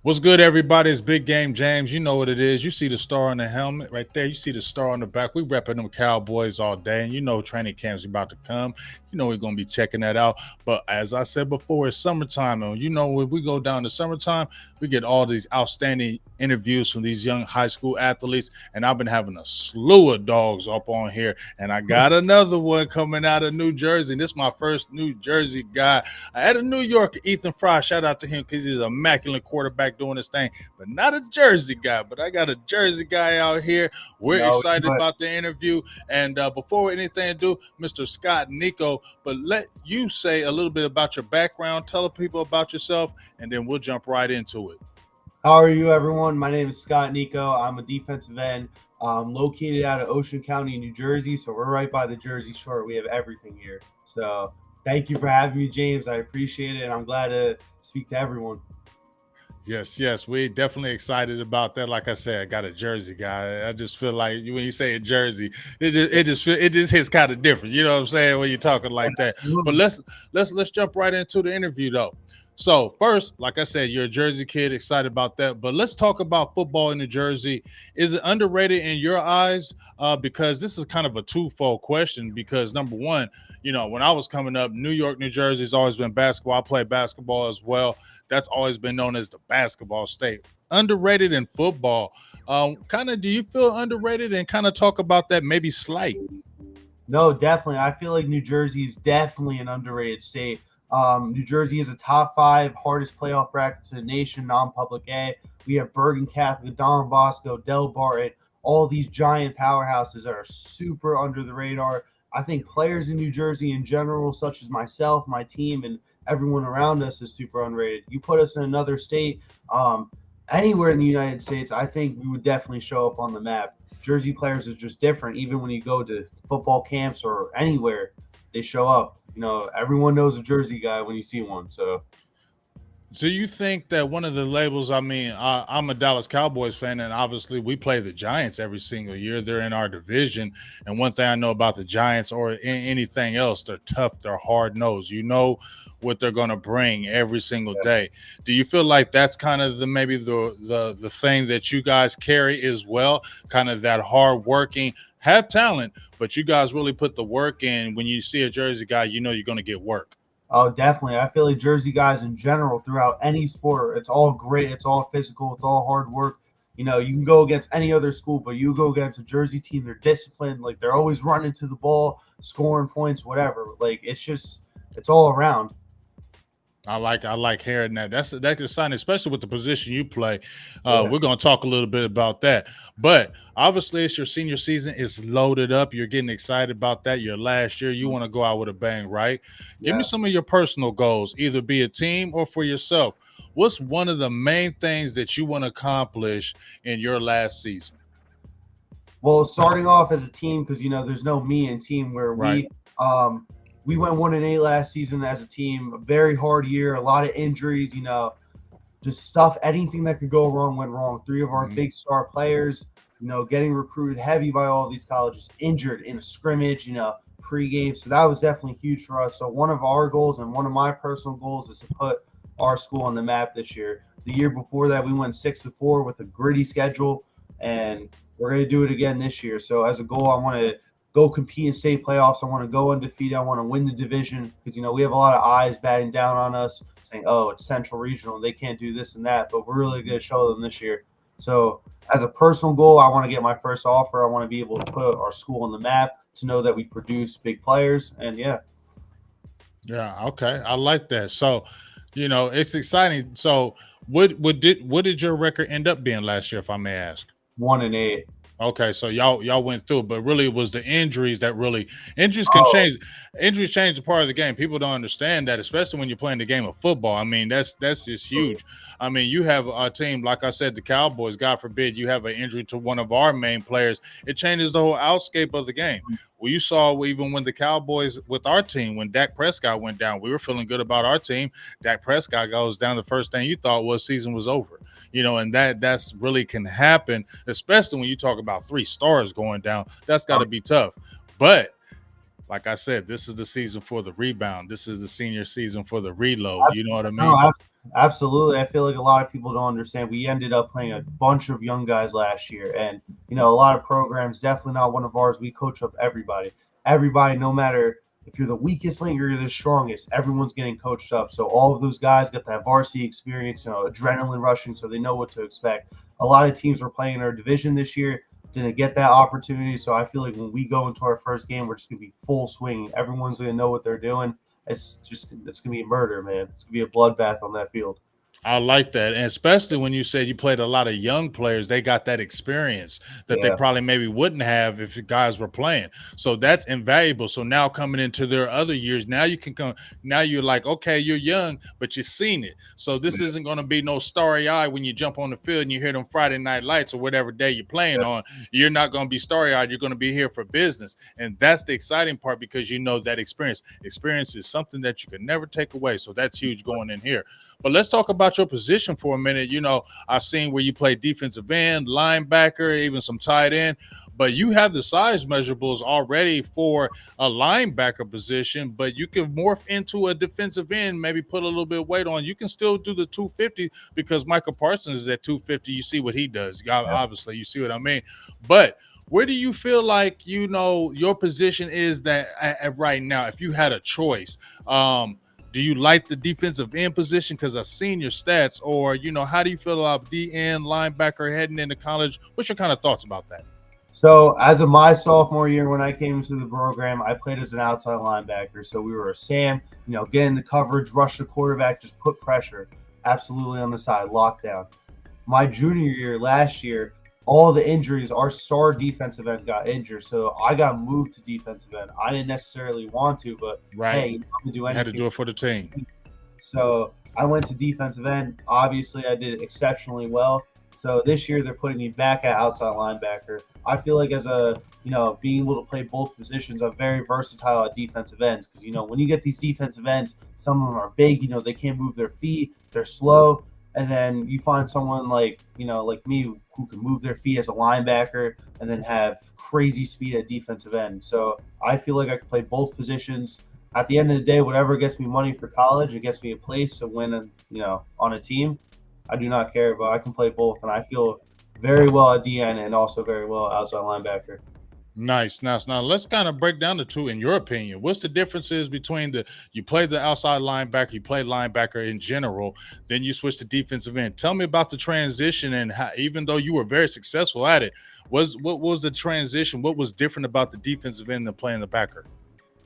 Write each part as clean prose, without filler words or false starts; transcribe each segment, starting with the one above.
What's good, everybody? It's Big Game James. You know what it is. You see the star on the helmet right there. You see the star on the back. We repping them Cowboys all day, and you know training camp's about to come. You know we're gonna be checking that out. But as I said before, it's summertime, and you know when we go down to summertime, we get all these outstanding interviews from these young high school athletes. And I've been having a slew of dogs up on here, and I got another one coming out of New Jersey. This is my first New Jersey guy. I had a New Yorker, Ethan Fry. Shout out to him because he's an immaculate quarterback doing his thing, but not a Jersey guy. But I got a Jersey guy out here. We're No, excited but about the interview. And before anything do, Mr. Scott Nico, but let you say a little bit about your background, tell the people about yourself, and then we'll jump right into it. how are you, everyone? My name is Scott Nico. I'm a defensive end. Located out of Ocean County, New Jersey. So we're right by the Jersey Shore. We have everything here. So thank you for having me, James. I appreciate it, and I'm glad to speak to everyone. Yes, yes, we definitely excited about that. Like I said, I got a Jersey guy. I just feel like when you say a Jersey, it just hits kind of different. You know what I'm saying when you're talking like that. But Absolutely. let's jump right into the interview though. So first, like I said, you're a Jersey kid, excited about that. But let's talk about football in New Jersey. Is it underrated in your eyes? Because this is kind of a twofold question. Because number one, you know, when I was coming up, New York, New Jersey has always been basketball. I played basketball as well. That's always been known as the basketball state. Underrated in football. Kind of, do you feel underrated? And kind of talk about that, maybe slight. No, definitely. I feel like New Jersey is definitely an underrated state. New Jersey is a top five hardest playoff brackets in the nation, non-public A. We have Bergen Catholic, Don Bosco, Del Barton, all these giant powerhouses that are super under the radar. I think players in New Jersey in general, such as myself, my team, and everyone around us, is super underrated. You put us in another state, um, anywhere in the United States, I think we would definitely show up on the map. Jersey players is just different. Even when you go to football camps or anywhere, they show up. Everyone knows a Jersey guy when you see one. So So you think that one of the labels? I mean, I'm a Dallas Cowboys fan, and obviously we play the Giants every single year. They're in our division, and one thing I know about the Giants or anything else, they're tough, they're hard nosed. You know what they're going to bring every single day. Do you feel like that's kind of the maybe the thing that you guys carry as well? Kind of that hard working, have talent, but you guys really put the work in. When you see a Jersey guy, you know you're going to get work. oh, definitely. I feel like Jersey guys in general throughout any sport, it's all great. It's all physical. It's all hard work. You can go against any other school, but you go against a Jersey team, they're disciplined. Like they're always running to the ball, scoring points, whatever. Like it's all around. I like hearing that. That's exciting, especially with the position you play. Yeah. We're gonna talk a little bit about that. But obviously, it's your senior season. It's loaded up. You're getting excited about that. Your last year, you want to go out with a bang, right? Give me Yeah. some of your personal goals, either be a team or for yourself. What's one of the main things that you want to accomplish in your last season? Well, starting off as a team, because there's no me in team where Right. we went 1-8 last season as a team. A very hard year, a lot of injuries. Just stuff. Anything that could go wrong went wrong. Three of our Mhm. big star players, getting recruited heavy by all these colleges, injured in a scrimmage. Pregame. So that was definitely huge for us. So one of our goals and one of my personal goals is to put our school on the map this year. The year before that, we went 6-4 with a gritty schedule, and we're going to do it again this year. So as a goal, I want to go compete in state playoffs. I want to go undefeated. I want to win the division because we have a lot of eyes batting down on us, saying, "Oh, it's Central Regional. They can't do this and that." But we're really going to show them this year. So as a personal goal, I want to get my first offer. I want to be able to put our school on the map to know that we produce big players. And yeah, Yeah. Okay. I like that. So, it's exciting. So, what did your record end up being last year, if I may ask? 1-8. Okay, so y'all went through, but really it was the injuries that really injuries can Oh, change. Injuries change the part of the game. People don't understand that, especially when you're playing the game of football. I mean, that's just huge. I mean, you have a team like I said, the Cowboys. God forbid you have an injury to one of our main players. It changes the whole outscape of the game. Well, you saw even when the Cowboys with our team, when Dak Prescott went down, we were feeling good about our team. Dak Prescott goes down. The first thing you thought was season was over. And that's really can happen, especially when you talk about three stars going down. That's got to be tough. But like I said, this is the season for the rebound. This is the senior season for the reload. You know what I No, mean? absolutely. I feel like a lot of people don't understand. We ended up playing a bunch of young guys last year, and a lot of programs. Definitely not one of ours. We coach up everybody. Everybody, no matter if you're the weakest link or you're the strongest, everyone's getting coached up. So all of those guys get that varsity experience, adrenaline rushing, so they know what to expect. A lot of teams were playing in our division this year, didn't get that opportunity. So I feel like when we go into our first game, we're just gonna be full swing. Everyone's gonna know what they're doing. It's gonna be a murder, man. It's gonna be a bloodbath on that field. I like that. And especially when you said you played a lot of young players, they got that experience that they Yeah, probably maybe wouldn't have if the guys were playing. So that's invaluable. So now coming into their other years, now you can come, now you're like, okay, you're young, but you've seen it. So this isn't going to be no starry eye when you jump on the field and you hear them Friday night lights or whatever day you're playing yeah, on. You're not going to be starry eyed. You're going to be here for business. And that's the exciting part because you know that experience. Experience is something that you can never take away. So that's huge going in here. But let's talk about your position for a minute. I've seen where you play defensive end, linebacker, even some tight end, but you have the size measurables already for a linebacker position, but you can morph into a defensive end, maybe put a little bit of weight on. You can still do the 250 because Michael Parsons is at 250. You see what he does. yeah. Obviously, you see what I mean? But where do you feel like, your position is that at right now, if you had a choice? Do you like the defensive end position because I've seen your stats, or how do you feel about D end linebacker heading into college? What's your kind of thoughts about that? So as of my sophomore year, when I came into the program, I played as an outside linebacker. So we were a Sam, getting the coverage, rush the quarterback, just put pressure, absolutely on the side, lockdown. My junior year, last year, all the injuries, our star defensive end got injured. So I got moved to defensive end. I didn't necessarily want to, but Right, hey, I'm gonna do you had to anything. do it for the team. So I went to defensive end. Obviously, I did exceptionally well. So this year they're putting me back at outside linebacker. I feel like as being able to play both positions, I'm very versatile at defensive ends because when you get these defensive ends, some of them are big. They can't move their feet. They're slow. And then you find someone like me who can move their feet as a linebacker and then have crazy speed at defensive end. So I feel like I can play both positions. At the end of the day, whatever gets me money for college, it gets me a place to win, on a team. I do not care, but I can play both, and I feel very well at DN and also very well outside linebacker. Nice. Now let's kind of break down the two in your opinion. What's the differences between you play the outside linebacker, you play linebacker in general, then you switch to defensive end. Tell me about the transition and how, even though you were very successful at it, what was the transition? What was different about the defensive end than playing the backer?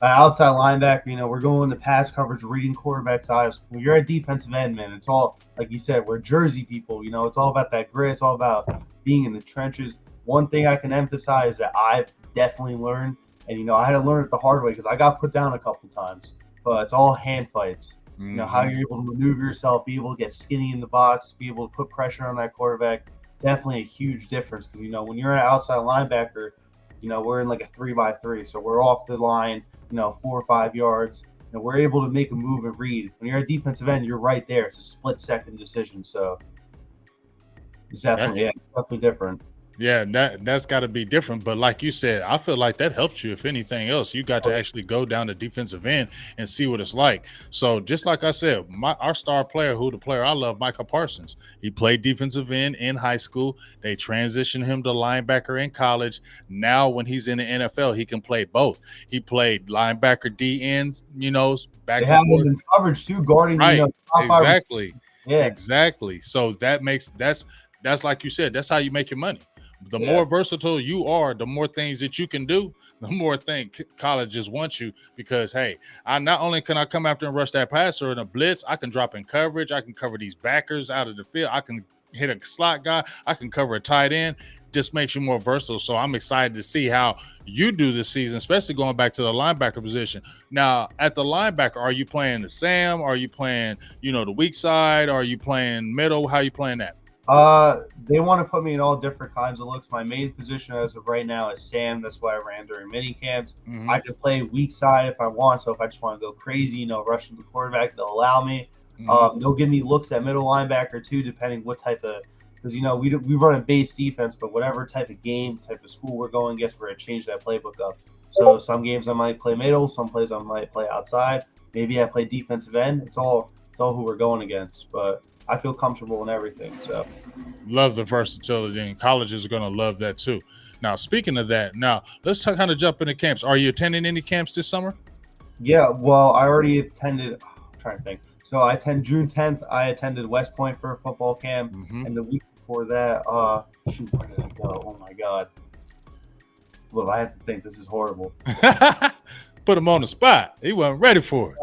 Outside linebacker, we're going to pass coverage, reading quarterback's eyes. When you're at defensive end, man, it's all like you said. We're Jersey people, it's all about that grit. It's all about being in the trenches. One thing I can emphasize that I've definitely learned, and I had to learn it the hard way because I got put down a couple times. But it's all hand fights. How Mm-hmm. you're able to maneuver yourself, be able to get skinny in the box, be able to put pressure on that quarterback. Definitely a huge difference because when you're an outside linebacker, we're in like a 3-by-3, so we're off the line, 4 or 5 yards. We're able to make a move and read. When you're a defensive end, you're right there. It's a split-second decision, so it's definitely different. Yeah, that's got to be different. But like you said, I feel like that helps you. If anything else, you got to actually go down the defensive end and see what it's like. So just like I said, our star player, who the player I love, Michael Parsons. He played defensive end in high school. They transitioned him to linebacker in college. Now when he's in the NFL, he can play both. He played linebacker D ends, They back and have him forth. in coverage too, guarding, Right. top five. Exactly. Yeah, Exactly. So that's like you said, that's how you make your money. The yeah, more versatile you are, the more things that you can do, the more colleges want you because hey, I not only can I come after and rush that passer in a blitz, I can drop in coverage, I can cover these backers out of the field, I can hit a slot guy, I can cover a tight end. Just makes you more versatile. So I'm excited to see how you do this season, especially going back to the linebacker position. Now, at the linebacker, are you playing the Sam? Are you playing, the weak side? Are you playing middle? How are you playing that? They want to put me in all different kinds of looks. My main position as of right now is Sam. That's why I ran during mini camps. Mm-hmm. I can play weak side if I want. So if I just want to go crazy, rushing the quarterback, they'll allow me. Mm-hmm. They'll give me looks at middle linebacker too, depending what type of, because we run a base defense, but whatever type of game, type of school we're going, guess we're gonna change that playbook up. So some games I might play middle, some plays I might play outside. Maybe I play defensive end. It's all who we're going against. But I feel comfortable in everything. So Love the versatility, and colleges are going to love that too. Now, speaking of that, now let's kind of jump into camps. Are you attending any camps this summer? yeah, well, I already attended. I'm trying to think. So I attend June 10th. I attended West Point for a football camp, Mm-hmm. and the week before that, shoot, where did I go? Oh my god. Look, I have to think. This is horrible. Put him on the spot. He wasn't ready for it.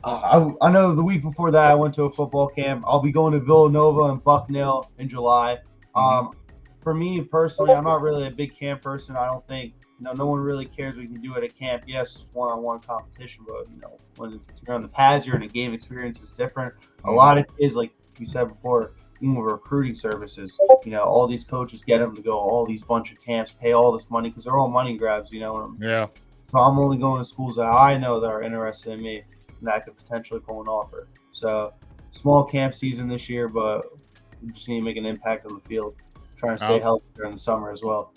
I know the week before that I went to a football camp. I'll be going to Villanova and Bucknell in July. For me personally, I'm not really a big camp person. I don't think no one really cares what you can do at a camp. Yes, it's one-on-one competition, but when you're on the pads, you're in a game experience is different. A lot of kids, like you said before, even with recruiting services, all these coaches get them to go all these bunch of camps, pay all this money because they're all money grabs. Yeah. So I'm only going to schools that I know that are interested in me and that could potentially pull an offer. So small camp season this year, but we just need to make an impact on the field. Trying to stay healthy during the summer as well.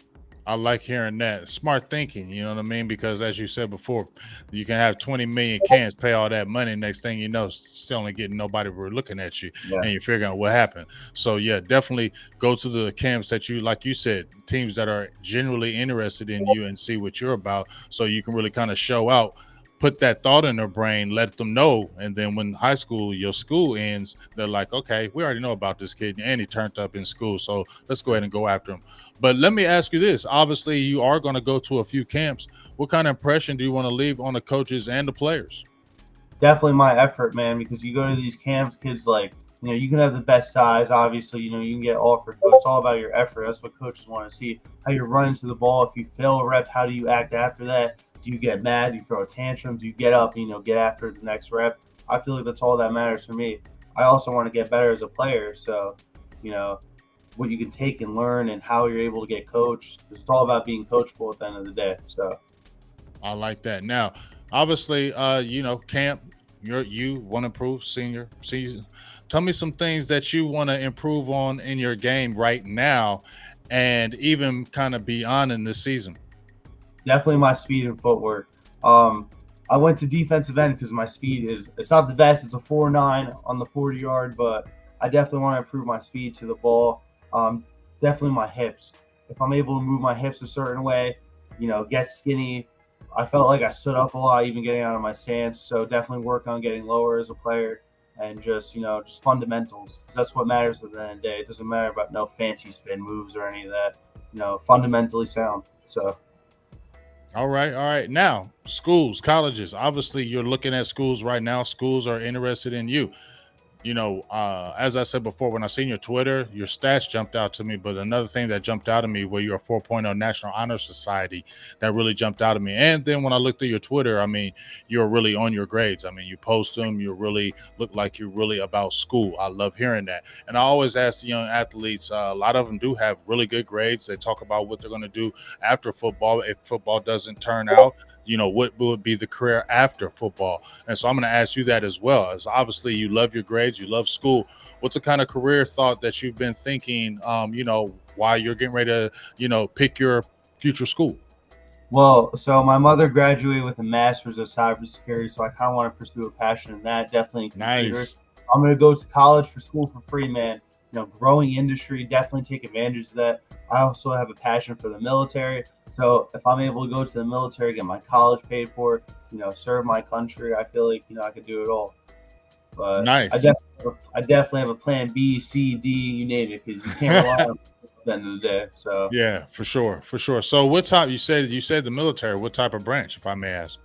I like hearing that. Smart thinking, you know what I mean? Because as you said before, you can have 20 million cans, pay all that money. Next thing you know, still only getting nobody looking at you, and you're figuring out what happened. So yeah, definitely go to the camps that you, like you said, teams that are generally interested in you and see what you're about, so you can really kind of show out. Put that thought in their brain, let them know, and then when your school ends, they're like, okay, we already know about this kid, and he turned up in school, so let's go ahead and go after him. But let me ask you this. Obviously, you are going to go to a few camps. What kind of impression do you want to leave on the coaches and the players? Definitely my effort, man, because you go to these camps, kids you can have the best size, obviously, you can get offered, but it's all about your effort. That's what coaches want to see. How you're running to the ball. If you fail a rep, how do you act after that? Do you get mad? Do you throw a tantrum? Do you get up, get after the next rep? I feel like that's all that matters for me. I also want to get better as a player. So, what you can take and learn and how you're able to get coached. It's all about being coachable at the end of the day. So I like that. Now, obviously, camp, you want to improve senior season. Tell me some things that you want to improve on in your game right now and even kind of beyond in this season. definitely my speed and footwork. I went to defensive end because my speed it's not the best. It's a 4.9 on the 40-yard, but I definitely want to improve my speed to the ball. Definitely my hips. If I'm able to move my hips a certain way, get skinny. I felt like I stood up a lot, even getting out of my stance. So definitely work on getting lower as a player and just fundamentals. Because that's what matters at the end of the day. It doesn't matter about no fancy spin moves or any of that. Fundamentally sound. So. All right. All right. Now, schools, colleges. Obviously, you're looking at schools right now. Schools are interested in you. As I said before, when I seen your Twitter, your stats jumped out to me. But another thing that jumped out at me where you're a 4.0 National Honor Society, that really jumped out at me. And then when I looked through your Twitter, I mean, you're really on your grades. I mean, you post them, you really look like you're really about school. I love hearing that. And I always ask the young athletes, a lot of them do have really good grades. They talk about what they're going to do after football. If football doesn't turn out, what would be the career after football? And so I'm going to ask you that as well. As obviously you love your grades, you love school. What's the kind of career thought that you've been thinking, while you're getting ready to, pick your future school? Well, so my mother graduated with a master's of cybersecurity, so I kind of want to pursue a passion in that. Definitely computers. Nice. I'm going to go to college for school for free, man. Growing industry, definitely take advantage of that. I also have a passion for the military. So if I'm able to go to the military, get my college paid for, serve my country, I feel like, I could do it all. But Nice. I definitely have a plan B, C, D, you name it, because you can't rely on it at the end of the day. So Yeah, for sure. For sure. So what type, you said the military, what type of branch, if I may ask?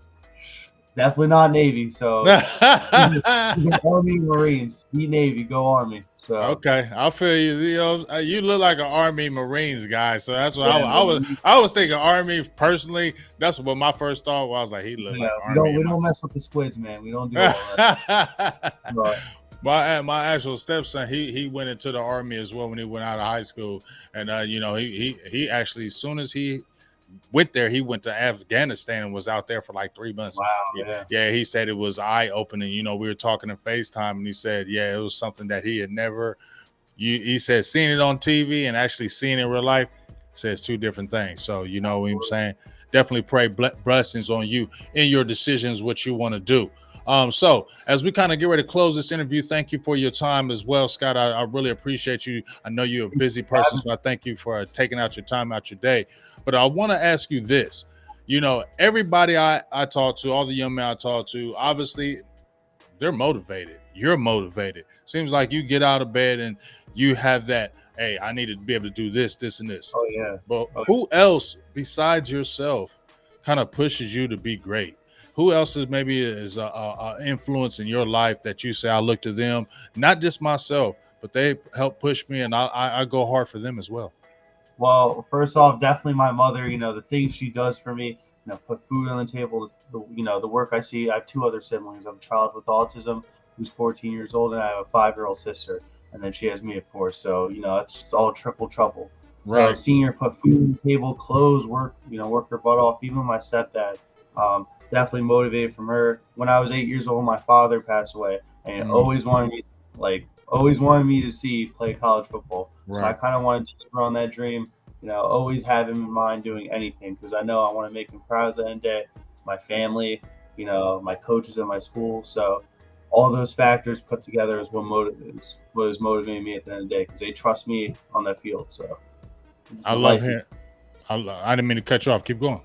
definitely not Navy. So Army, Marines, be Navy, go Army. So Okay, I feel you. You look like an Army Marines guy, so that's what yeah, I was thinking. Army personally, that's what my first thought was. Like he looked like Army. we don't mess with the squids, man. We don't do all that. But my actual stepson, he went into the Army as well when he went out of high school, and he actually, as soon as he went there, he went to Afghanistan and was out there for like 3 months. wow, Yeah, he said it was eye opening. We were talking in FaceTime, and he said, yeah, it was something that he had never. He said seeing it on TV and actually seeing it in real life says two different things. So you know what I'm saying. definitely pray blessings on you in your decisions, what you want to do. So as we kind of get ready to close this interview, thank you for your time as well, Scott. I really appreciate you. I know you're a busy person, so I thank you for taking out your time out your day. But I want to ask you this. Everybody I talk to, all the young men I talk to, obviously they're motivated. You're motivated. Seems like you get out of bed and you have that, hey, I need to be able to do this, this, and this. Oh yeah. But who else besides yourself kind of pushes you to be great? Who else is maybe is a influence in your life that you say, I look to them, not just myself, but they help push me, and I go hard for them as well. Well, first off, definitely my mother. The things she does for me. Put food on the table. The work I see. I have two other siblings. I have a child with autism who's 14 years old, and I have a 5-year-old sister. And then she has me, of course. So it's all triple trouble. So Right. seeing her put food on the table, clothes, work her butt off. Even my stepdad, definitely motivated from her. When I was 8 years old, my father passed away, and always wanted me to see play college football. So I Right. kind of wanted to run that dream. Always have him in mind doing anything because I know I want to make him proud at the end of the day. My family, my coaches at my school. So all those factors put together is what is motivating me at the end of the day because they trust me on that field. So I love hearing. I didn't mean to cut you off. Keep going.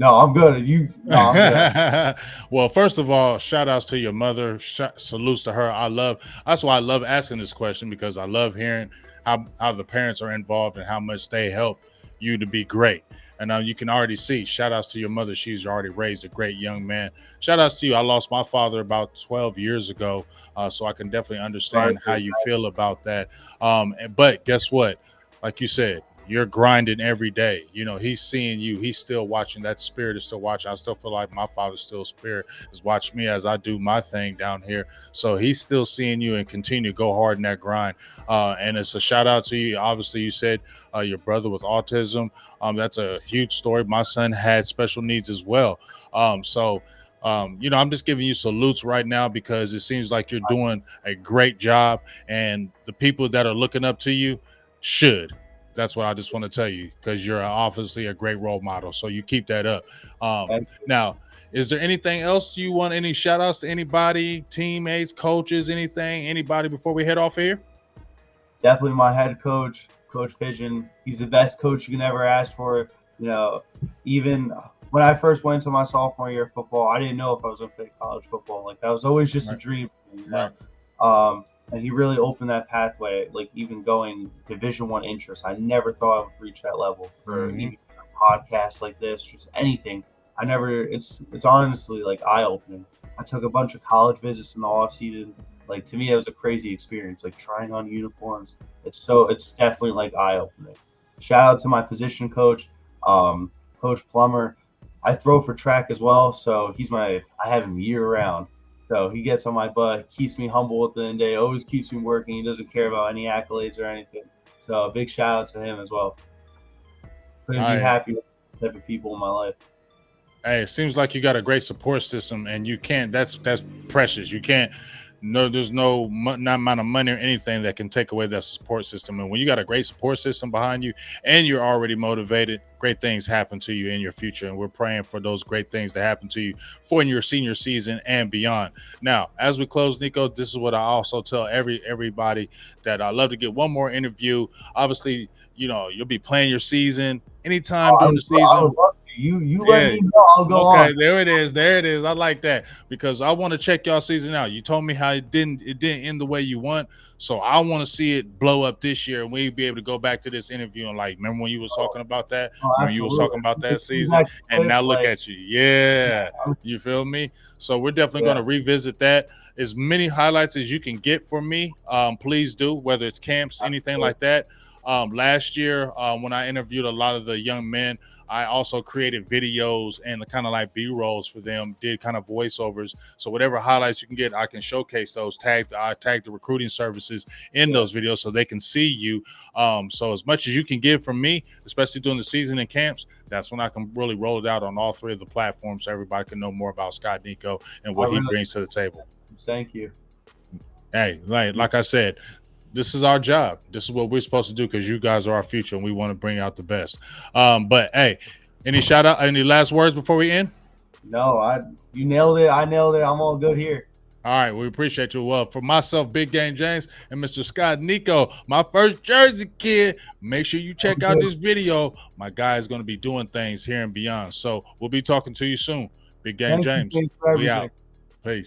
No, I'm good. No, I'm good. Well, first of all, shout outs to your mother. Salutes to her. That's why I love asking this question, because I love hearing how the parents are involved and how much they help you to be great. And you can already see, shout outs to your mother. She's already raised a great young man. Shout outs to you. I lost my father about 12 years ago. So I can definitely understand how you feel about that. But guess what? Like you said, you're grinding every day. He's seeing you. He's still watching. That spirit is still watching. I still feel like my father's still spirit is watching me as I do my thing down here. So he's still seeing you and continue to go hard in that grind. And it's a shout out to you. Obviously, you said your brother with autism. That's a huge story. My son had special needs as well. I'm just giving you salutes right now because it seems like you're doing a great job, and the people that are looking up to you should. That's what I just want to tell you, because you're obviously a great role model. So you keep that up. Now, is there anything else you want? Any shout outs to anybody, teammates, coaches, anybody before we head off here? Definitely my head coach, Coach Pigeon. He's the best coach you can ever ask for. Even when I first went to my sophomore year of football, I didn't know if I was going to play college football. Like, that was always just a dream. And he really opened that pathway, like even going Division I interest. I never thought I would reach that level for even a podcast like this, just anything. It's honestly like eye opening. I took a bunch of college visits in the off season. Like, to me, it was a crazy experience, like trying on uniforms. It's definitely like eye opening. Shout out to my position coach, Coach Plummer. I throw for track as well, so I have him year round. So he gets on my butt, keeps me humble at the end of the day, always keeps me working. He doesn't care about any accolades or anything. So a big shout out to him as well. Couldn't be happy with the type of people in my life. Hey, it seems like you got a great support system, and you can't. That's precious. You can't. No, there's no amount of money or anything that can take away that support system. And when you got a great support system behind you and you're already motivated, great things happen to you in your future. And we're praying for those great things to happen to you for in your senior season and beyond. Now, as we close, Nico, this is what I also tell everybody, that I love to get one more interview. Obviously, you'll be playing your season anytime during the season. I would love to. You let me know. I'll go on. Okay, there it is. I like that, because I want to check y'all season out. You told me how it didn't end the way you want, so I want to see it blow up this year, and we'll be able to go back to this interview and remember when you was talking about that? When you was talking about that season, and now look at you. Yeah, you feel me? So we're definitely going to revisit that. As many highlights as you can get from me, please do, whether it's camps, anything like that. Last year, when I interviewed a lot of the young men, I also created videos and kind of like B-rolls for them, did kind of voiceovers. So whatever highlights you can get, I can showcase those. I tag the recruiting services in those videos so they can see you. So as much as you can give from me, especially during the season and camps, that's when I can really roll it out on all three of the platforms so everybody can know more about Scott Nico and what he brings to the table. Thank you. Hey, like I said, this is our job. This is what we're supposed to do, because you guys are our future and we want to bring out the best. But hey, Any shout out? Any last words before we end? No, you nailed it. I nailed it. I'm all good here. All right, we appreciate you. Well, for myself, Big Game James, and Mr. Scott Nico, my first Jersey kid, make sure you check out this video. My guy is going to be doing things here and beyond. So we'll be talking to you soon. Big Game Thank you, James, James, for we everything. out. Peace.